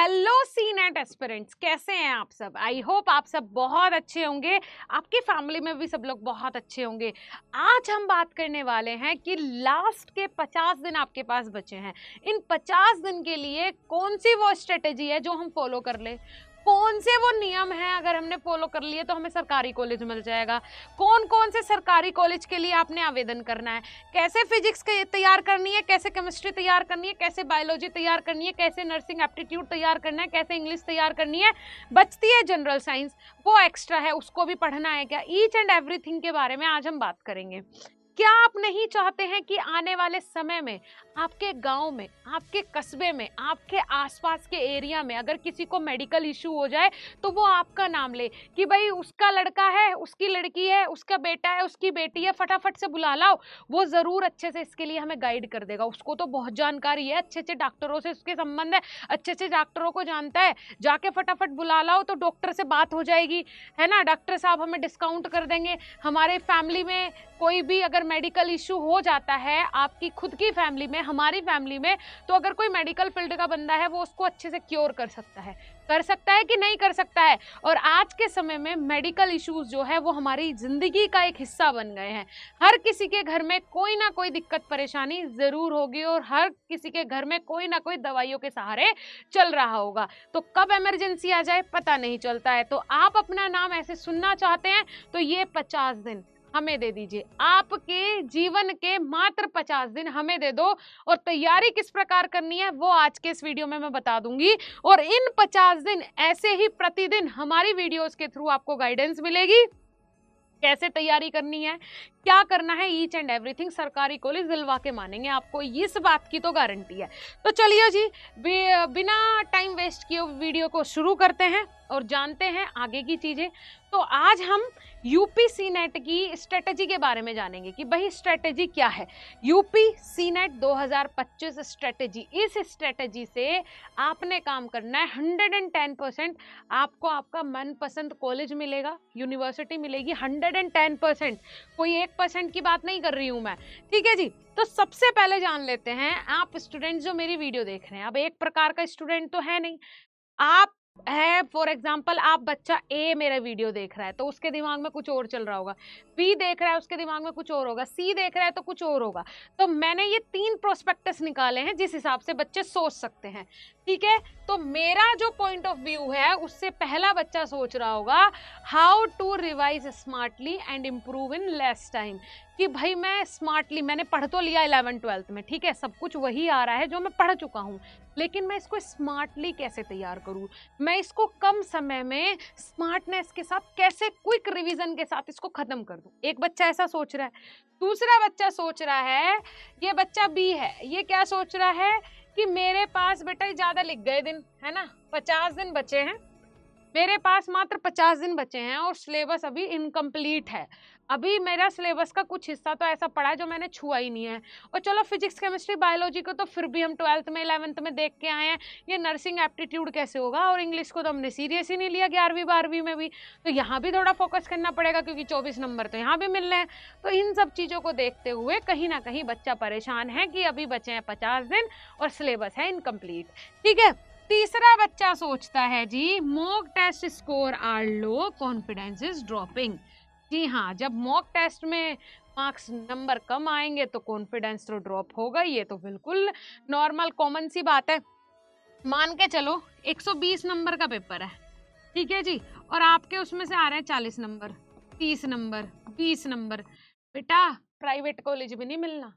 Hello सी net aspirants, कैसे हैं आप सब। आई होप आप सब बहुत अच्छे होंगे, आपकी फैमिली में भी सब लोग बहुत अच्छे होंगे। आज हम बात करने वाले हैं कि लास्ट के 50 दिन आपके पास बचे हैं। इन 50 दिन के लिए कौन सी वो स्ट्रेटेजी है जो हम फॉलो कर ले, कौन से वो नियम हैं अगर हमने फॉलो कर लिए तो हमें सरकारी कॉलेज मिल जाएगा, कौन कौन से सरकारी कॉलेज के लिए आपने आवेदन करना है, कैसे फिजिक्स तैयार करनी है, कैसे केमिस्ट्री तैयार करनी है, कैसे बायोलॉजी तैयार करनी है, कैसे नर्सिंग एप्टीट्यूड तैयार करना है, कैसे इंग्लिश तैयार करनी है। बचती है जनरल साइंस, वो एक्स्ट्रा है, उसको भी पढ़ना है क्या। ईच एंड एवरीथिंग के बारे में आज हम बात करेंगे। क्या आप नहीं चाहते हैं कि आने वाले समय में आपके गांव में, आपके कस्बे में, आपके आसपास के एरिया में अगर किसी को मेडिकल इशू हो जाए तो वो आपका नाम ले कि भाई उसका लड़का है, उसकी लड़की है, उसका बेटा है, उसकी बेटी है, फटाफट से बुला लाओ। वो ज़रूर अच्छे से इसके लिए हमें गाइड कर देगा। उसको तो बहुत जानकारी है, अच्छे अच्छे डॉक्टरों से उसके संबंध है, अच्छे अच्छे डॉक्टरों को जानता है। जाके फटाफट बुला लाओ तो डॉक्टर से बात हो जाएगी, है ना। डॉक्टर साहब हमें डिस्काउंट कर देंगे। हमारे फैमिली में कोई भी अगर मेडिकल इशू हो जाता है, आपकी खुद की फैमिली में, हमारी फैमिली में, तो अगर कोई मेडिकल फील्ड का बंदा है वो उसको अच्छे से क्योर कर सकता है कि नहीं कर सकता है। और आज के समय में मेडिकल इश्यूज जो है वो हमारी जिंदगी का एक हिस्सा बन गए हैं। हर किसी के घर में कोई ना कोई दिक्कत परेशानी जरूर होगी और हर किसी के घर में कोई ना कोई दवाइयों के सहारे चल रहा होगा। तो कब इमरजेंसी आ जाए पता नहीं चलता है। तो आप अपना नाम ऐसे सुनना चाहते हैं तो ये 50 दिन हमें दे दीजिए। आपके जीवन के मात्र 50 दिन हमें दे दो और तैयारी किस प्रकार करनी है वो आज के इस वीडियो में मैं बता दूंगी। और इन 50 दिन ऐसे ही प्रतिदिन हमारी वीडियोस के थ्रू आपको गाइडेंस मिलेगी, कैसे तैयारी करनी है, क्या करना है, ईच एंड एवरीथिंग। सरकारी कॉलेज दिलवा के मानेंगे आपको, इस बात की तो गारंटी है। तो चलिए जी, बिना टाइम वेस्ट किए वीडियो को शुरू करते हैं और जानते हैं आगे की चीजें। तो आज हम यूपी सी नेट की स्ट्रेटेजी के बारे में जानेंगे कि भाई स्ट्रेटेजी क्या है। यूपी सी नेट 2025 स्ट्रेटेजी, इस स्ट्रेटेजी से आपने काम करना है। 110% आपको आपका मनपसंद कॉलेज मिलेगा, यूनिवर्सिटी मिलेगी। 110%, कोई 1% की बात नहीं कर रही हूं मैं, ठीक है जी। तो सबसे पहले जान लेते हैं, आप स्टूडेंट जो मेरी वीडियो देख रहे हैं, अब एक प्रकार का स्टूडेंट तो है नहीं, आप है फॉर एग्जाम्पल, आप बच्चा ए मेरा वीडियो देख रहा है तो उसके दिमाग में कुछ और चल रहा होगा, बी देख रहा है उसके दिमाग में कुछ और होगा, सी देख रहा है तो कुछ और होगा। तो मैंने ये 3 प्रोस्पेक्टस निकाले हैं जिस हिसाब से बच्चे सोच सकते हैं, ठीक है। तो मेरा जो पॉइंट ऑफ व्यू है उससे पहला बच्चा सोच रहा होगा how to revise smartly and improve in less time, कि भाई मैं स्मार्टली, मैंने पढ़ तो लिया 11th-12th में, ठीक है, सब कुछ वही आ रहा है जो मैं पढ़ चुका हूँ, लेकिन मैं इसको स्मार्टली कैसे तैयार करूँ, मैं इसको कम समय में स्मार्टनेस के साथ कैसे क्विक रिवीजन के साथ इसको खत्म कर दूं। एक बच्चा ऐसा सोच रहा है। दूसरा बच्चा सोच रहा है, ये बच्चा बी है, ये क्या सोच रहा है कि मेरे पास बेटा ज्यादा लिख गए दिन, है ना, 50 दिन बचे हैं, मेरे पास मात्र 50 दिन बचे हैं और सिलेबस अभी इनकम्प्लीट है। अभी मेरा सिलेबस का कुछ हिस्सा तो ऐसा पड़ा है जो मैंने छुआ ही नहीं है। और चलो फिजिक्स केमिस्ट्री बायोलॉजी को तो फिर भी हम 12th में 11th में देख के आए हैं, ये नर्सिंग एप्टीट्यूड कैसे होगा। और इंग्लिश को तो हमने सीरियस ही नहीं लिया 11वीं 12वीं में भी, तो यहाँ भी थोड़ा फोकस करना पड़ेगा क्योंकि 24 नंबर तो यहाँ भी मिल रहे हैं। तो इन सब चीज़ों को देखते हुए कहीं ना कहीं बच्चा परेशान है कि अभी बचे हैं 50 दिन और सिलेबस है इनकम्प्लीट, ठीक है। तीसरा बच्चा सोचता है जी mock test score are low, confidence is dropping. जी हाँ, जब मॉक टेस्ट में मार्क्स नंबर कम आएंगे तो कॉन्फिडेंस तो ड्रॉप होगा, ये तो बिल्कुल नॉर्मल कॉमन सी बात है। मान के चलो 120 नंबर का पेपर है, ठीक है जी, और आपके उसमें से आ रहे हैं 40 नंबर, 30 नंबर, 20 नंबर, बेटा प्राइवेट कॉलेज भी नहीं मिलना।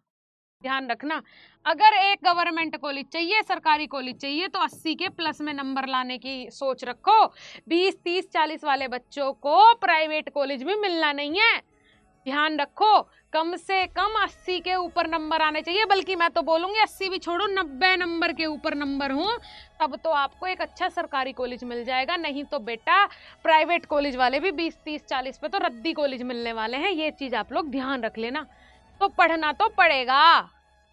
ध्यान रखना, अगर एक गवर्नमेंट कॉलेज चाहिए, सरकारी कॉलेज चाहिए, तो 80 के प्लस में नंबर लाने की सोच रखो। 20, 30, 40 वाले बच्चों को प्राइवेट कॉलेज में मिलना नहीं है। ध्यान रखो, कम से कम 80 के ऊपर नंबर आने चाहिए, बल्कि मैं तो बोलूंगी 80 भी छोड़ो, 90 नंबर के ऊपर नंबर हो तब तो आपको एक अच्छा सरकारी कॉलेज मिल जाएगा। नहीं तो बेटा प्राइवेट कॉलेज वाले भी 20, 30, 40 पे तो रद्दी कॉलेज मिलने वाले हैं। ये चीज आप लोग ध्यान रख लेना। तो पढ़ना तो पड़ेगा,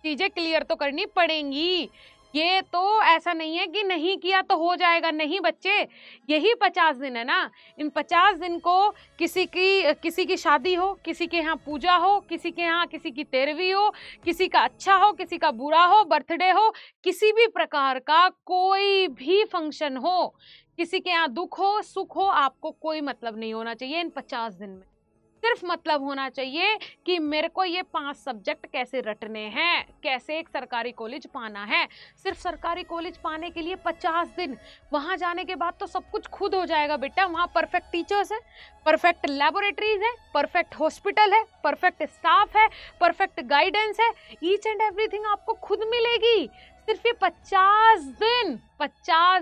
चीजें क्लियर तो करनी पड़ेंगी, ये तो ऐसा नहीं है कि नहीं किया तो हो जाएगा, नहीं बच्चे, यही 50 दिन है ना। इन 50 दिन को किसी की शादी हो, किसी के यहाँ पूजा हो, किसी के यहाँ किसी की 13वीं हो, किसी का अच्छा हो, किसी का बुरा हो, बर्थडे हो, किसी भी प्रकार का कोई भी फंक्शन हो, किसी के यहाँ दुख हो सुख हो, आपको कोई मतलब नहीं होना चाहिए इन 50 दिन में। सिर्फ मतलब होना चाहिए कि मेरे को ये 5 सब्जेक्ट कैसे रटने हैं, कैसे एक सरकारी कॉलेज पाना है। सिर्फ सरकारी कॉलेज पाने के लिए 50 दिन, वहां जाने के बाद तो सब कुछ खुद हो जाएगा बेटा। वहां परफेक्ट टीचर्स है, परफेक्ट लेबोरेटरीज है, परफेक्ट हॉस्पिटल है, परफेक्ट स्टाफ है, परफेक्ट गाइडेंस है, ईच एंड एवरीथिंग आपको खुद मिलेगी। सिर्फ ये 50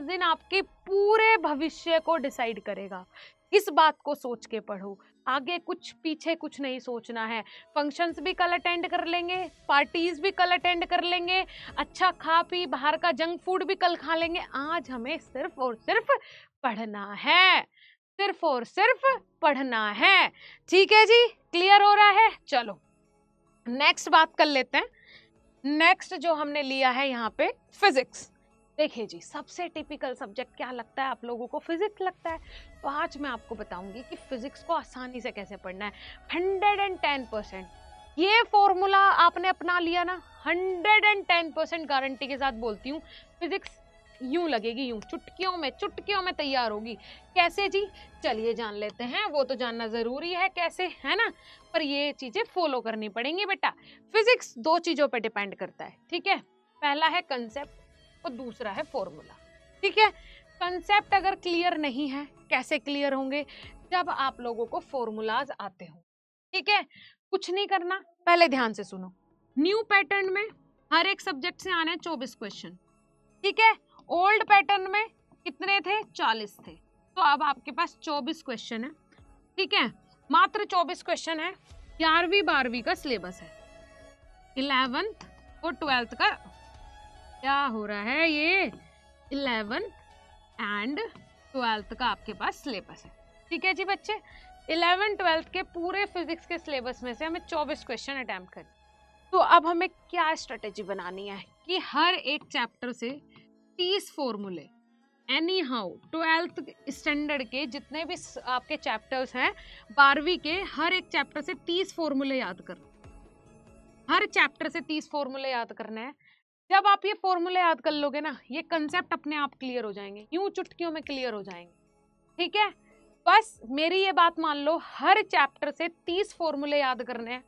दिन आपके पूरे भविष्य को डिसाइड करेगा। इस बात को सोच के पढ़ो, आगे कुछ पीछे कुछ नहीं सोचना है। फंक्शंस भी कल अटेंड कर लेंगे, पार्टीज भी कल अटेंड कर लेंगे, अच्छा खा पी बाहर का जंक फूड भी कल खा लेंगे। आज हमें सिर्फ और सिर्फ पढ़ना है, सिर्फ और सिर्फ पढ़ना है। ठीक है जी, क्लियर हो रहा है? चलो नेक्स्ट बात कर लेते हैं। नेक्स्ट जो हमने लिया है यहाँ पे फिजिक्स। देखिए जी, सबसे टिपिकल सब्जेक्ट क्या लगता है आप लोगों को? फिजिक्स लगता है। तो आज मैं आपको बताऊंगी कि फिजिक्स को आसानी से कैसे पढ़ना है। 110% ये फॉर्मूला आपने अपना लिया ना, 110% गारंटी के साथ बोलती हूँ, फिजिक्स यूं लगेगी, यूं चुटकियों में तैयार होगी। कैसे जी? चलिए जान लेते हैं। वो तो जानना जरूरी है कैसे, है ना, पर ये चीजें फॉलो करनी पड़ेंगी बेटा। फिजिक्स 2 चीजों पे डिपेंड करता है, ठीक है। पहला है कंसेप्ट और दूसरा है फॉर्मूला, ठीक है। कंसेप्ट अगर क्लियर नहीं है, कैसे क्लियर होंगे? जब आप लोगों को फॉर्मूलाज आते हो, ठीक है। कुछ नहीं करना, पहले ध्यान से सुनो। न्यू पैटर्न में हर एक सब्जेक्ट से आने 24 क्वेश्चन, ठीक है। ओल्ड पैटर्न में कितने थे? 40 थे। तो अब आपके पास 24 क्वेश्चन है, ठीक है। मात्र 24 क्वेश्चन है। 11वीं 12वीं का सिलेबस है, 11th और 12th का क्या हो रहा है, ये 11th एंड 12th का आपके पास सिलेबस है, ठीक है जी बच्चे। 11th 12th के पूरे फिजिक्स के सिलेबस में से हमें 24 क्वेश्चन अटेम्प्ट करने। तो अब हमें क्या स्ट्रेटेजी बनानी है कि हर एक चैप्टर से 30 फॉर्मूले, एनी हाउ 12th स्टैंडर्ड के जितने भी आपके चैप्टर्स हैं, 12वीं के हर एक चैप्टर से 30 फॉर्मूले याद कर। हर चैप्टर से 30 फॉर्मूले याद करने हैं। जब आप ये फॉर्मूले याद कर लोगे ना, ये कंसेप्ट अपने आप क्लियर हो जाएंगे, यूं चुटकियों में क्लियर हो जाएंगे, ठीक है। बस मेरी ये बात मान लो, हर चैप्टर से 30 फॉर्मूले याद करने हैं।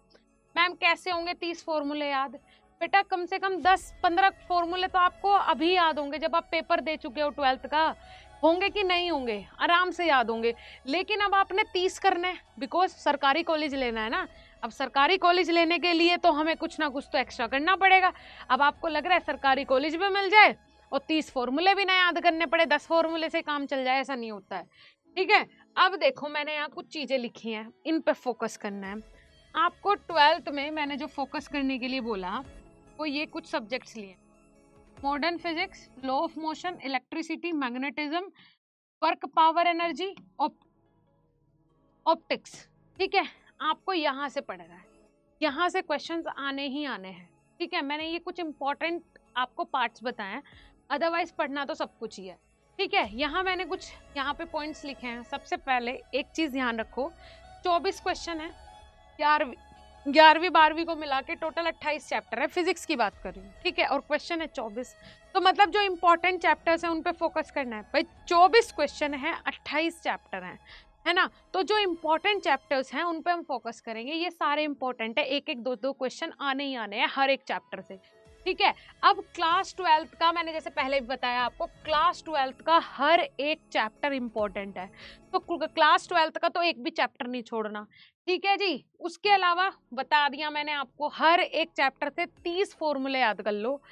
मैम कैसे होंगे 30 फॉर्मूले याद? बेटा कम से कम 10-15 फॉर्मूले तो आपको अभी याद होंगे, जब आप पेपर दे चुके हो 12th का। होंगे कि नहीं होंगे? आराम से याद होंगे। लेकिन अब आपने 30 करने हैं, बिकॉज सरकारी कॉलेज लेना है ना। अब सरकारी कॉलेज लेने के लिए तो हमें कुछ ना कुछ तो एक्स्ट्रा करना पड़ेगा। अब आपको लग रहा है सरकारी कॉलेज भी मिल जाए और 30 फॉर्मूले भी ना याद करने पड़े, 10 फॉर्मूले से काम चल जाए, ऐसा नहीं होता है, ठीक है। अब देखो मैंने यहाँ कुछ चीजें लिखी हैं, इन पे फोकस करना है आपको। 12th में मैंने जो फोकस करने के लिए बोला वो ये कुछ सब्जेक्ट्स लिए: modern physics, law of motion, electricity, magnetism, work power energy, optics, ठीक है। आपको यहाँ से पढ़ना है, यहाँ से क्वेश्चंस आने ही आने हैं, ठीक है। मैंने ये कुछ इंपॉर्टेंट आपको पार्ट्स बताए हैं, अदरवाइज पढ़ना तो सब कुछ ही है, ठीक है। यहाँ मैंने कुछ यहाँ पे पॉइंट्स लिखे हैं। सबसे पहले एक चीज ध्यान रखो, 24 क्वेश्चन है, 11वीं 12वीं को मिला के टोटल 28 चैप्टर है, फिजिक्स की बात कर रही हूँ, ठीक है। और क्वेश्चन है 24, तो मतलब जो इंपॉर्टेंट चैप्टर्स हैं उन पे फोकस करना है भाई। 24 क्वेश्चन है, 28 चैप्टर हैं, है ना। तो जो इंपॉर्टेंट चैप्टर्स हैं उन पे हम फोकस करेंगे। ये सारे इंपॉर्टेंट है, एक एक दो दो क्वेश्चन आने ही आने हैं हर एक चैप्टर से, ठीक है। अब क्लास 12th का मैंने जैसे पहले भी बताया आपको, क्लास 12th का हर एक चैप्टर इंपॉर्टेंट है, तो क्लास 12th का तो एक भी चैप्टर नहीं छोड़ना, ठीक है जी। उसके अलावा बता दिया मैंने आपको, हर एक चैप्टर से 30 फॉर्मूले याद कर लो।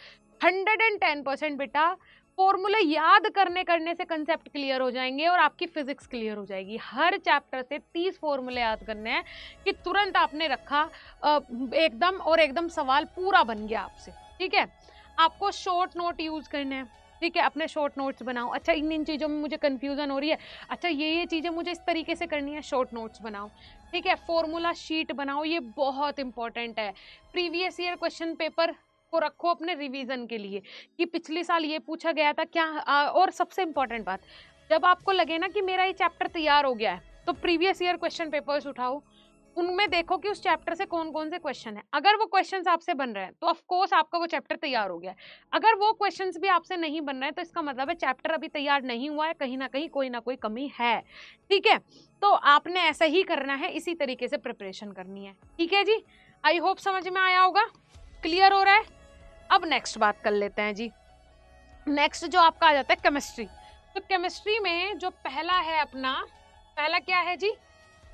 110% बेटा, फॉर्मूले याद करने से कंसेप्ट क्लियर हो जाएंगे और आपकी फिजिक्स क्लियर हो जाएगी। हर चैप्टर से 30 फॉर्मूले याद करने हैं कि तुरंत आपने रखा एकदम, और एकदम सवाल पूरा बन गया आपसे, ठीक है। आपको शॉर्ट नोट यूज करने हैं, ठीक है। अपने शॉर्ट नोट्स बनाओ। अच्छा इन चीज़ों में मुझे कंफ्यूजन हो रही है, अच्छा ये चीज़ें मुझे इस तरीके से करनी है, शॉर्ट नोट्स बनाओ, ठीक है। फॉर्मूला शीट बनाओ, ये बहुत इंपॉर्टेंट है। प्रीवियस ईयर क्वेश्चन पेपर को रखो अपने रिवीजन के लिए कि पिछले साल ये पूछा गया था क्या। और सबसे इम्पोर्टेंट बात, जब आपको लगे ना कि मेरा ये चैप्टर तैयार हो गया है, तो प्रीवियस ईयर क्वेश्चन पेपर्स उठाओ, उनमें देखो कि उस चैप्टर से कौन कौन से क्वेश्चन है। अगर वो क्वेश्चंस आपसे बन रहे हैं तो ऑफ कोर्स आपका वो चैप्टर तैयार हो गया है। अगर वो क्वेश्चंस भी आपसे नहीं बन रहे हैं तो इसका मतलब है चैप्टर अभी तैयार नहीं हुआ है, कहीं ना कहीं कोई ना कोई कमी है। ठीक है, तो आपने ऐसा ही करना है, इसी तरीके से प्रिपरेशन करनी है। ठीक है जी, आई होप समझ में आया होगा, क्लियर हो रहा है। अब नेक्स्ट बात कर लेते हैं जी। नेक्स्ट जो आपका आ जाता है केमिस्ट्री। तो केमिस्ट्री में जो पहला है अपना, पहला क्या है जी,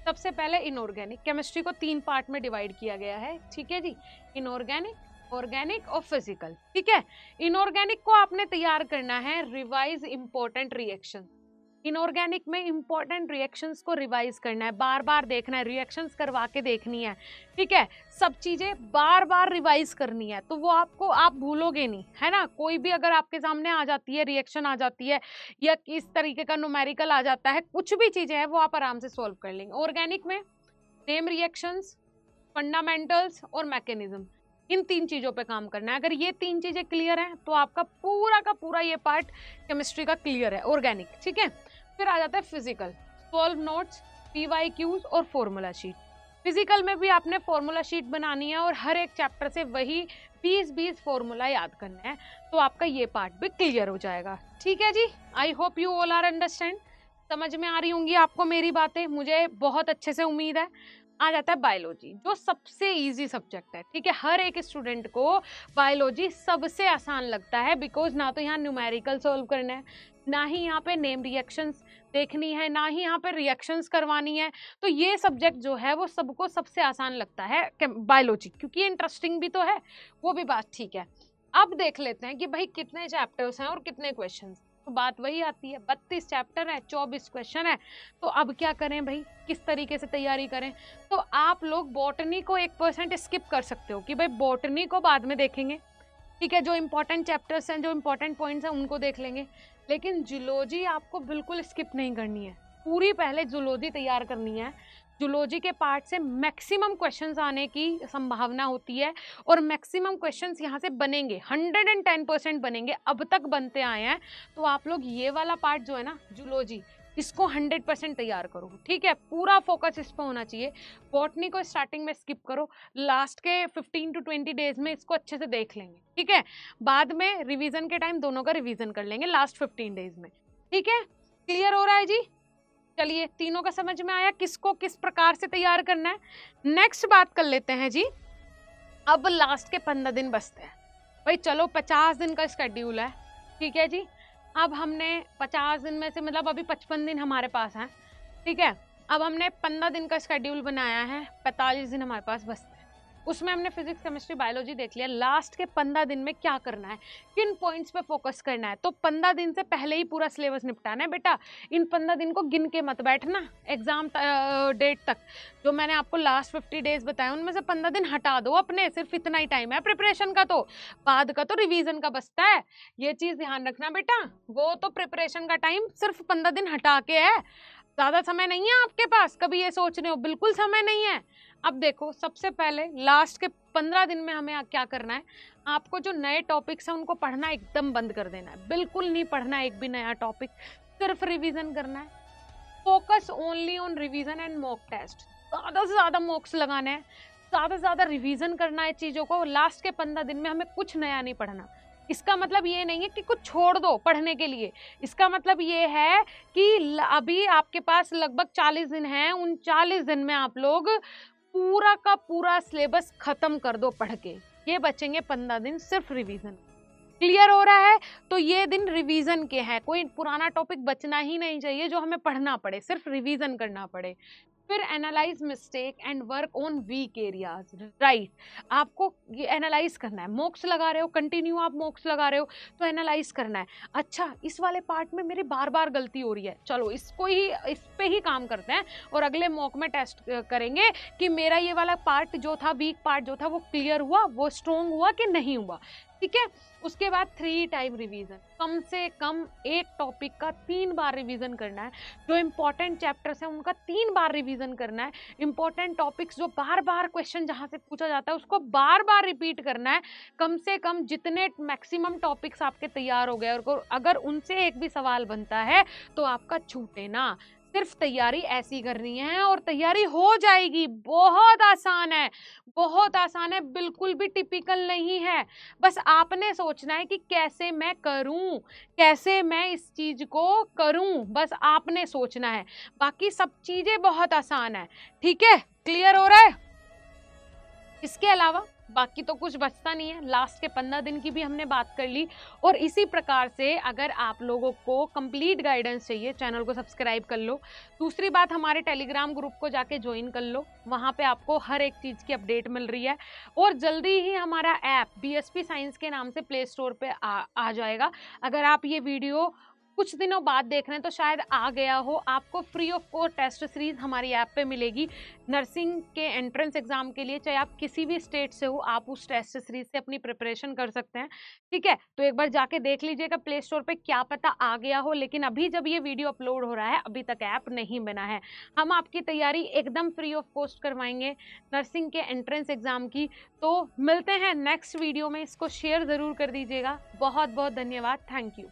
सबसे पहले इनऑर्गेनिक। केमिस्ट्री को 3 पार्ट में डिवाइड किया गया है। ठीक है जी, इनऑर्गेनिक, ऑर्गेनिक और फिजिकल। ठीक है, इनऑर्गेनिक को आपने तैयार करना है रिवाइज इंपॉर्टेंट रिएक्शन। इनऑर्गेनिक में इंपॉर्टेंट रिएक्शंस को रिवाइज करना है, बार बार देखना है, रिएक्शंस करवा के देखनी है। ठीक है, सब चीजें बार बार रिवाइज करनी है, तो वो आपको, आप भूलोगे नहीं, है ना। कोई भी अगर आपके सामने आ जाती है, रिएक्शन आ जाती है या किस तरीके का न्यूमेरिकल आ जाता है, कुछ भी चीजें हैं वो आप आराम से सॉल्व कर लेंगे। ऑर्गेनिक में नेम रिएक्शंस, फंडामेंटल्स और मैकेनिज्म, इन 3 चीजों पे काम करना है। अगर ये 3 चीजें क्लियर हैं तो आपका पूरा का पूरा ये पार्ट केमिस्ट्री का क्लियर है, ऑर्गेनिक। ठीक है, फिर आ जाता है फिजिकल, सॉल्व नोट्स, PYQs और फॉर्मूला शीट। फिजिकल में भी आपने फॉर्मूला शीट बनानी है और हर एक चैप्टर से वही 20-20 फॉर्मूला याद करना है, तो आपका ये पार्ट भी क्लियर हो जाएगा। ठीक है जी, I hope you all are understand, समझ में आ रही होंगी आपको मेरी बातें, मुझे बहुत अच्छे से उम्मीद है। आ जाता है बायोलॉजी, जो सबसे इजी सब्जेक्ट है। ठीक है, हर एक स्टूडेंट को बायोलॉजी सबसे आसान लगता है, बिकॉज ना तो यहाँ न्यूमेरिकल सॉल्व करना है, ना ही यहाँ पे नेम रिएक्शंस देखनी है, ना ही यहाँ पे रिएक्शंस करवानी है। तो ये सब्जेक्ट जो है वो सबको सबसे आसान लगता है बायोलॉजी, क्योंकि इंटरेस्टिंग भी तो है, वो भी बात ठीक है। अब देख लेते हैं कि भाई कितने चैप्टर्स हैं और कितने क्वेश्चंस। तो बात वही आती है, 32 चैप्टर है, 24 क्वेश्चन है, तो अब क्या करें भाई, किस तरीके से तैयारी करें। तो आप लोग बॉटनी को 1% स्किप कर सकते हो कि भाई बॉटनी को बाद में देखेंगे। ठीक है, जो इंपॉर्टेंट चैप्टर्स हैं, जो इंपॉर्टेंट पॉइंट्स हैं, उनको देख लेंगे। लेकिन जूलॉजी आपको बिल्कुल स्किप नहीं करनी है, पूरी पहले जूलॉजी तैयार करनी है। जूलॉजी के पार्ट से मैक्सिमम क्वेश्चंस आने की संभावना होती है और मैक्सिमम क्वेश्चंस यहाँ से बनेंगे, 110% बनेंगे, अब तक बनते आए हैं। तो आप लोग ये वाला पार्ट जो है ना जूलॉजी, इसको 100% तैयार करो। ठीक है, पूरा फोकस इस पर होना चाहिए। बॉटनी को स्टार्टिंग में स्किप करो, लास्ट के 15 to 20 डेज में इसको अच्छे से देख लेंगे। ठीक है, बाद में रिवीजन के टाइम दोनों का रिवीजन कर लेंगे लास्ट 15 डेज में। ठीक है, क्लियर हो रहा है जी। चलिए, तीनों का समझ में आया किसको किस प्रकार से तैयार करना है। नेक्स्ट बात कर लेते हैं जी। अब लास्ट के 15 दिन बचते हैं भाई, चलो 50 दिन का शेड्यूल है। ठीक है जी, अब हमने 50 दिन में से मतलब अभी 55 दिन हमारे पास हैं। ठीक है, अब हमने 15 दिन का शेड्यूल बनाया है, 45 दिन हमारे पास बचते हैं। उसमें हमने फिजिक्स, केमिस्ट्री, बायोलॉजी देख लिया। लास्ट के 15 दिन में क्या करना है, किन पॉइंट्स पे फोकस करना है। तो 15 दिन से पहले ही पूरा सिलेबस निपटाना है बेटा। इन 15 दिन को गिन के मत बैठना एग्जाम डेट तक। जो मैंने आपको लास्ट 50 डेज बताया उनमें से 15 दिन हटा दो अपने, सिर्फ इतना ही टाइम है प्रिपरेशन का, तो बाद का तो रिवीजन का बचता है। ये चीज ध्यान रखना बेटा, वो तो प्रिपरेशन का टाइम सिर्फ 15 दिन हटा के है, ज्यादा समय नहीं है आपके पास। कभी ये सोच रहे हो बिल्कुल समय नहीं है। अब देखो, सबसे पहले लास्ट के 15 दिन में हमें क्या करना है, आपको जो नए टॉपिक्स हैं उनको पढ़ना एकदम बंद कर देना है, बिल्कुल नहीं पढ़ना है एक भी नया टॉपिक, सिर्फ रिवीजन करना है। Focus only on revision and mock test, ज़्यादा से ज़्यादा मॉक्स लगाने हैं, ज़्यादा से ज़्यादा रिवीजन करना है चीज़ों को। लास्ट के 15 दिन में हमें कुछ नया नहीं पढ़ना। इसका मतलब ये नहीं है कि कुछ छोड़ दो पढ़ने के लिए, इसका मतलब ये है कि अभी आपके पास लगभग 40 दिन हैं, उन 40 दिन में आप लोग पूरा का पूरा सिलेबस खत्म कर दो पढ़ के। ये बचेंगे 15 दिन सिर्फ रिवीजन। क्लियर हो रहा है? तो ये दिन रिवीजन के हैं, कोई पुराना टॉपिक बचना ही नहीं चाहिए जो हमें पढ़ना पड़े, सिर्फ रिवीजन करना पड़े। फिर analyse mistake and work on weak areas. Right, आपको ये एनालाइज करना है। मॉक्स लगा रहे हो, कंटिन्यू आप मॉक्स लगा रहे हो, तो एनालाइज करना है। अच्छा, इस वाले पार्ट में मेरी बार बार गलती हो रही है, चलो इसको ही, इस पे ही काम करते हैं और अगले मॉक में टेस्ट करेंगे कि मेरा ये वाला पार्ट जो था, वीक पार्ट जो था, वो क्लियर हुआ, वो स्ट्रॉन्ग हुआ कि नहीं हुआ। ठीक है। उसके बाद 3 टाइम रिवीजन, कम से कम एक टॉपिक का 3 बार रिवीजन करना है। जो इंपॉर्टेंट चैप्टर्स हैं उनका 3 बार रिवीजन करना है। इंपॉर्टेंट टॉपिक्स जो बार बार क्वेश्चन जहां से पूछा जाता है उसको बार बार रिपीट करना है। कम से कम जितने मैक्सिमम टॉपिक्स आपके तैयार हो गए और अगर उनसे एक भी सवाल बनता है तो आपका छूटे ना। सिर्फ तैयारी ऐसी करनी है और तैयारी हो जाएगी। बहुत आसान है, बहुत आसान है, बिल्कुल भी टिपिकल नहीं है। बस आपने सोचना है कि कैसे मैं करूं, कैसे मैं इस चीज को करूं, बस आपने सोचना है। बाकी सब चीजें बहुत आसान है। ठीक है, क्लियर हो रहा है? इसके अलावा बाकी तो कुछ बचता नहीं है। लास्ट के 15 दिन की भी हमने बात कर ली। और इसी प्रकार से अगर आप लोगों को कंप्लीट गाइडेंस चाहिए, चैनल को सब्सक्राइब कर लो। दूसरी बात, हमारे टेलीग्राम ग्रुप को जाके ज्वाइन कर लो, वहाँ पे आपको हर एक चीज़ की अपडेट मिल रही है। और जल्दी ही हमारा ऐप बीएसपी साइंस के नाम से प्ले स्टोर पे आ जाएगा। अगर आप ये वीडियो कुछ दिनों बाद देख रहे हैं तो शायद आ गया हो। आपको free of cost test series हमारी ऐप पे मिलेगी। नर्सिंग के एंट्रेंस एग्जाम के लिए, चाहे आप किसी भी स्टेट से हो, आप उस टेस्ट सीरीज से अपनी प्रिपरेशन कर सकते हैं। ठीक है, तो एक बार जाके देख लीजिएगा प्ले स्टोर पे, क्या पता आ गया हो। लेकिन अभी जब ये वीडियो अपलोड हो रहा है अभी तक ऐप नहीं बना है। हम आपकी तैयारी एकदम फ्री ऑफ कॉस्ट करवाएंगे नर्सिंग के एंट्रेंस एग्जाम की। तो मिलते हैं नेक्स्ट वीडियो में। इसको शेयर जरूर कर दीजिएगा। बहुत बहुत धन्यवाद। Thank you.